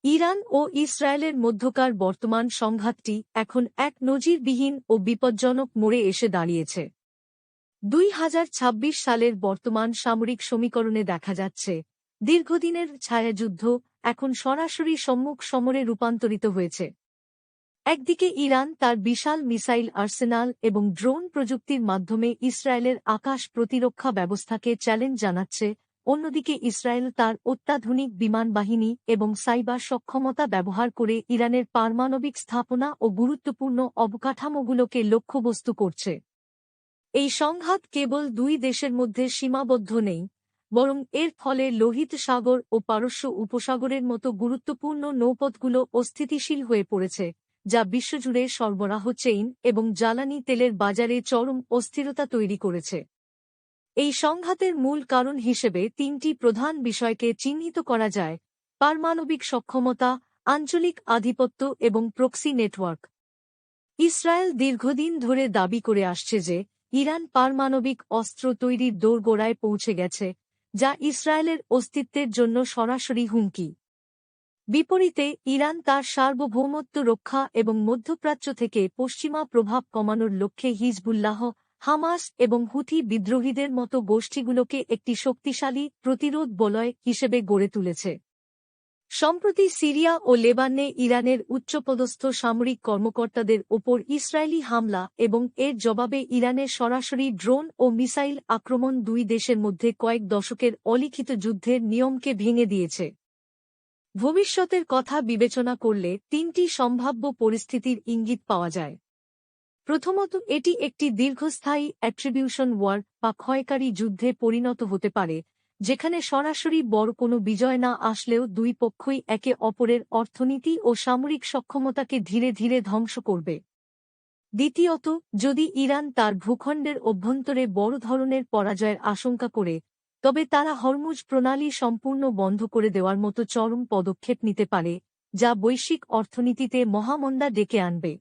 Iran ও ইসরায়েলের মধ্যকার বর্তমান সংঘাতটি এখন এক নজিরবিহীন ও বিপজ্জনক মোড়ে এসে দাঁড়িয়েছে। 2026 সালের বর্তমান সামরিক সমীকরণে দেখা যাচ্ছে, দীর্ঘদিনের ছায়াযুদ্ধ এখন সরাসরি সম্মুখ সমরে রূপান্তরিত হয়েছে। একদিকে ইরান তার বিশাল মিসাইল আর্সেনাল এবং ড্রোন প্রযুক্তির মাধ্যমে ইসরায়েলের আকাশ প্রতিরক্ষা ব্যবস্থাকে চ্যালেঞ্জ জানাচ্ছে, অন্যদিকে ইসরায়েল তার অত্যাধুনিক বিমান বাহিনী এবং সাইবার সক্ষমতা ব্যবহার করে ইরানের পারমাণবিক স্থাপনা ও গুরুত্বপূর্ণ অবকাঠামোগুলোকে লক্ষ্যবস্তু করছে। এই সংঘাত কেবল দুই দেশের মধ্যে সীমাবদ্ধ নেই, বরং এর ফলে লোহিত সাগর ও পারস্য উপসাগরের মতো গুরুত্বপূর্ণ নৌপথগুলো অস্থিতিশীল হয়ে পড়েছে, যা বিশ্বজুড়ে সরবরাহ চেইন এবং জ্বালানি তেলের বাজারে চরম অস্থিরতা তৈরি করেছে। এই সংঘাতের মূল কারণ হিসেবে তিনটি প্রধান বিষয়কে চিহ্নিত করা যায়: পারমাণবিক সক্ষমতা, আঞ্চলিক আধিপত্য এবং প্রক্সি নেটওয়ার্ক। ইসরায়েল দীর্ঘদিন ধরে দাবি করে আসছে যে ইরান পারমাণবিক অস্ত্র তৈরির দোরগোড়ায় পৌঁছে গেছে, যা ইসরায়েলের অস্তিত্বের জন্য সরাসরি হুমকি। বিপরীতে ইরান তার সার্বভৌমত্ব রক্ষা এবং মধ্যপ্রাচ্য থেকে পশ্চিমা প্রভাব কমানোর লক্ষ্যে হিজবুল্লাহ, হামাস এবং হুথি বিদ্রোহীদের মতো গোষ্ঠীগুলোকে একটি শক্তিশালী প্রতিরোধ বলয় হিসেবে গড়ে তুলেছে। সম্প্রতি সিরিয়া ও লেবাননে ইরানের উচ্চপদস্থ সামরিক কর্মকর্তাদের ওপর ইসরায়েলি হামলা এবং এর জবাবে ইরানের সরাসরি ড্রোন ও মিসাইল আক্রমণ দুই দেশের মধ্যে কয়েক দশকের অলিখিত যুদ্ধের নিয়মকে ভেঙে দিয়েছে। ভবিষ্যতের কথা বিবেচনা করলে তিনটি সম্ভাব্য পরিস্থিতির ইঙ্গিত পাওয়া যায়। প্রথমত, এটি একটি দীর্ঘস্থায়ী অ্যাট্রিবিউশন ওয়ার বা ক্ষয়কারী যুদ্ধে পরিণত হতে পারে, যেখানে সরাসরি বড় কোনো বিজয় না আসলেও দুই পক্ষই একে অপরের অর্থনীতি ও সামরিক সক্ষমতাকে ধীরে ধীরে ধ্বংস করবে। দ্বিতীয়ত, যদি ইরান তার ভূখণ্ডের অভ্যন্তরে বড় ধরনের পরাজয়ের আশঙ্কা করে, তবে তারা হরমুজ প্রণালী সম্পূর্ণ বন্ধ করে দেওয়ার মতো চরম পদক্ষেপ নিতে পারে, যা বৈশ্বিক অর্থনীতিতে মহামন্দা ডেকে আনবে।